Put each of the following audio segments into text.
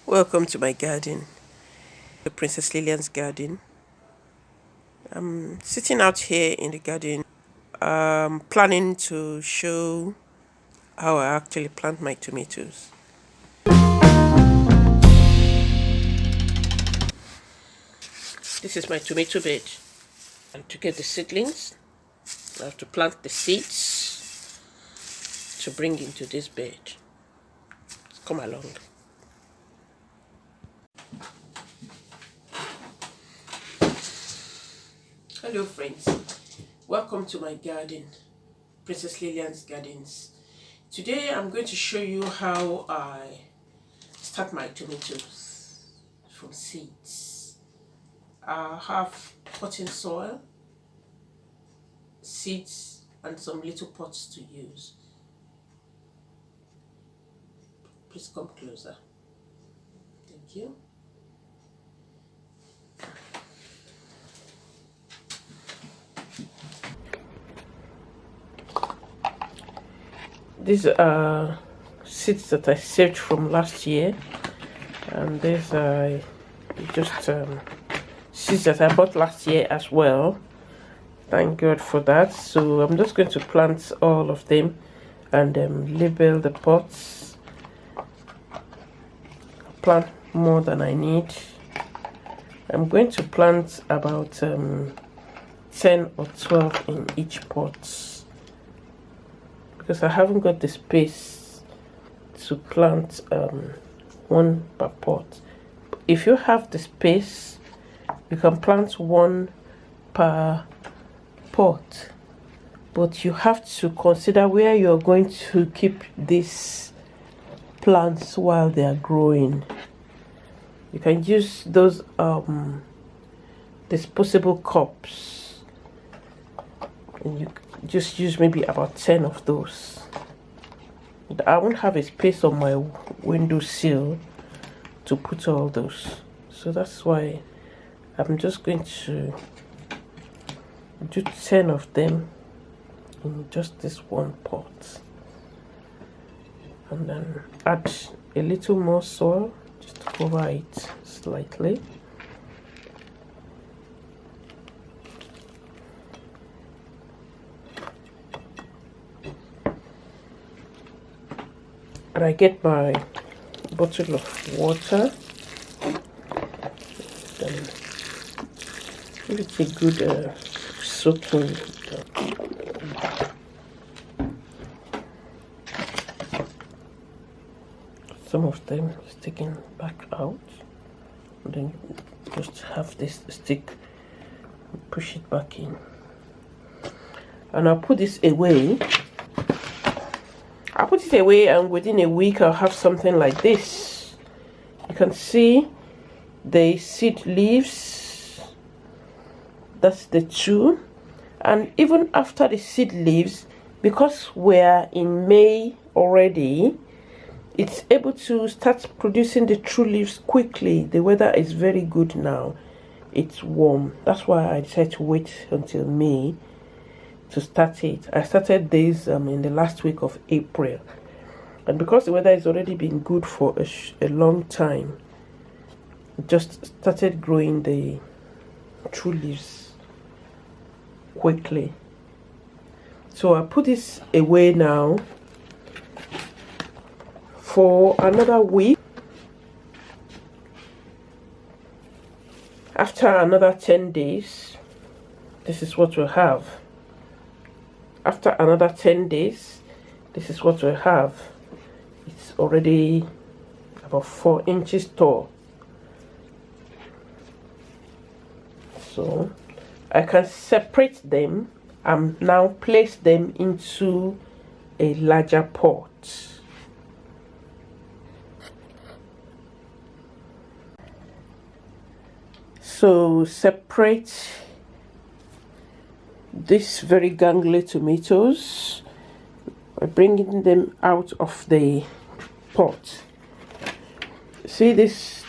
Welcome to my garden, the Princess Lillian's garden. I'm sitting out here in the garden, planning to show how I actually plant my tomatoes. This is my tomato bed. And to get the seedlings, I have to plant the seeds to bring into this bed. Come along. Hello friends, welcome to my garden, Princess Lillian's Gardens. Today I'm going to show you how I start my tomatoes from seeds. I have potting soil, seeds, and some little pots to use. Please come closer. Thank you. These are seeds that I saved from last year, and these are just seeds that I bought last year as well. Thank God for that. So I'm just going to plant all of them and label the pots. Plant more than I need. I'm going to plant about 10 or 12 in each pot, because I haven't got the space to plant one per pot. If you have the space, you can plant one per pot, but you have to consider where you're going to keep these plants while they are growing. You can use those disposable cups, and you just use maybe about 10 of those. I won't have a space on my windowsill to put all those, so that's why I'm just going to do 10 of them in just this one pot, and then add a little more soil just to cover it slightly. And I get my bottle of water, then give it a good soaking. Some of them is taken back out, and then just have this stick, push it back in, and I'll put this away. I'll put it away, and within a week I'll have something like this. You can see the seed leaves. That's the two. And even after the seed leaves, because we're in May already, it's able to start producing the true leaves quickly. The weather is very good now. It's warm. That's why I decided to wait until May to start it. I started this in the last week of April, and because the weather has already been good for a long time, just started growing the true leaves quickly. So I put this away now for another week. After another 10 days, this is what we'll have. After another 10 days, this is what we have. It's already about 4 inches tall. So I can separate them and now place them into a larger pot. So separate these very gangly tomatoes by bringing them out of the pot. See this?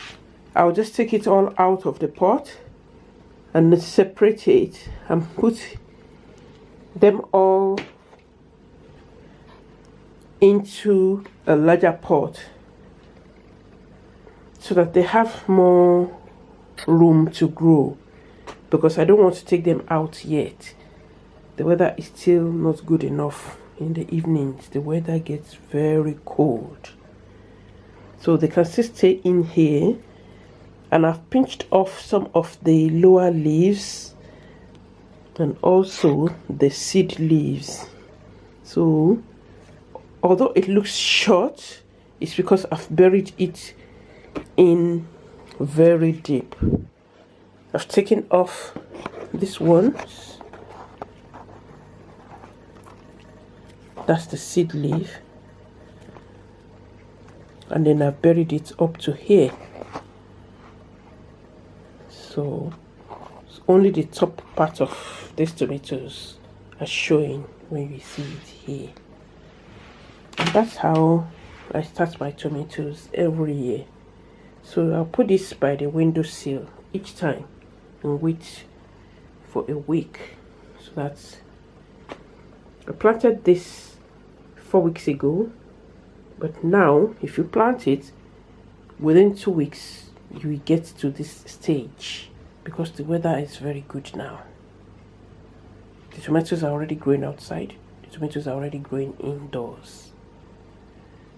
I'll just take it all out of the pot and separate it and put them all into a larger pot. so that they have more room to grow, because I don't want to take them out yet. The weather is still not good enough. In the evenings the weather gets very cold, so they can still stay in here. And I've pinched off some of the lower leaves and also the seed leaves. So although it looks short, it's because I've buried it in very deep. I've taken off this one. That's the seed leaf. And then I've buried it up to here. So only the top part of these tomatoes are showing when you see it here. And that's how I start my tomatoes every year. So I'll put this by the windowsill each time and wait for a week. So that's, I planted this 4 weeks ago, but now if you plant it within 2 weeks, you will get to this stage because the weather is very good now. The tomatoes are already growing outside. The tomatoes are already growing indoors.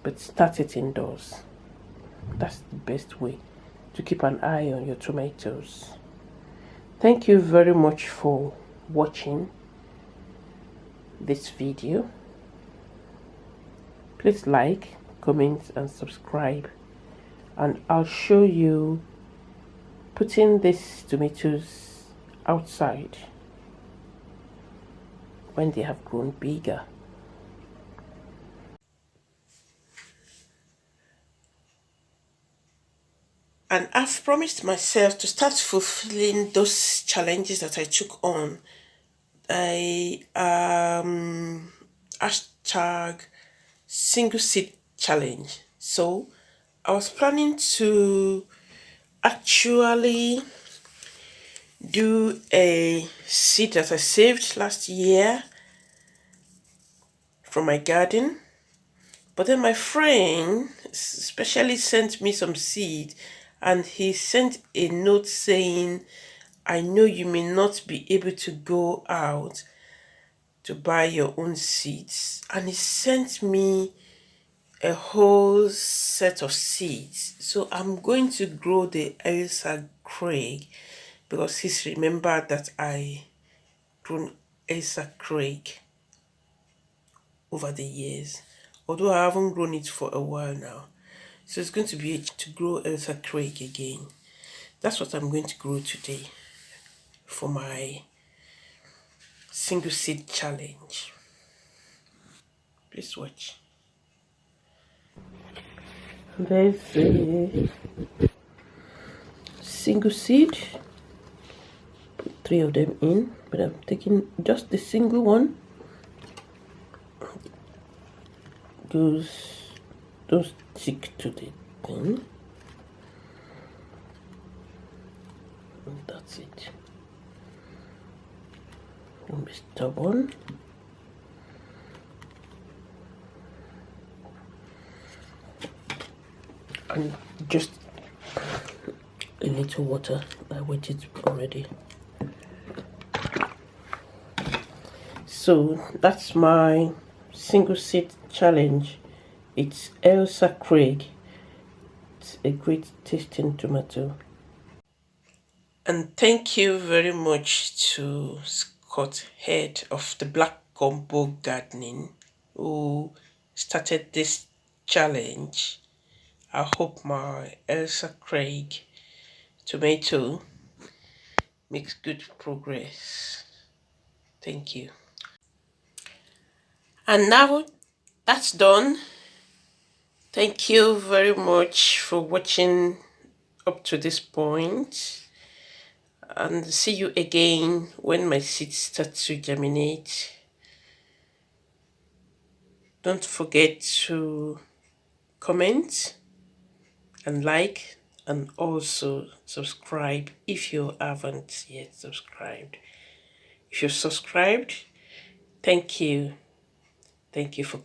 But start it indoors. That's the best way to keep an eye on your tomatoes. Thank you very much for watching this video. Please like, comment and subscribe, and I'll show you putting these tomatoes outside when they have grown bigger. And I've promised myself to start fulfilling those challenges that I took on. I hashtag single seed challenge. So I was planning to actually do a seed that I saved last year from my garden, but then my friend specially sent me some seed, and he sent a note saying, I know you may not be able to go out to buy your own seeds, and he sent me a whole set of seeds. So I'm going to grow the Elsa Craig because he's remembered that I grown Elsa Craig over the years, although I haven't grown it for a while now. So it's going to be to grow Elsa Craig again. That's what I'm going to grow today for my single seed challenge. Please watch. There's a single seed. Put 3 of them in, but I'm taking just the single one. Those don't stick to the thing. And that's it. Don't be stubborn. And just a little water. I waited already. So that's my single seed challenge. It's Elsa Craig. It's a great tasting tomato. And thank you very much to Scott, head of the Black Combo Gardening, who started this challenge. I hope my Elsa Craig tomato makes good progress. Thank you. And now that's done. Thank you very much for watching up to this point, and see you again when my seeds start to germinate. Don't forget to comment and like, and also subscribe if you haven't yet subscribed. If you're subscribed, thank you for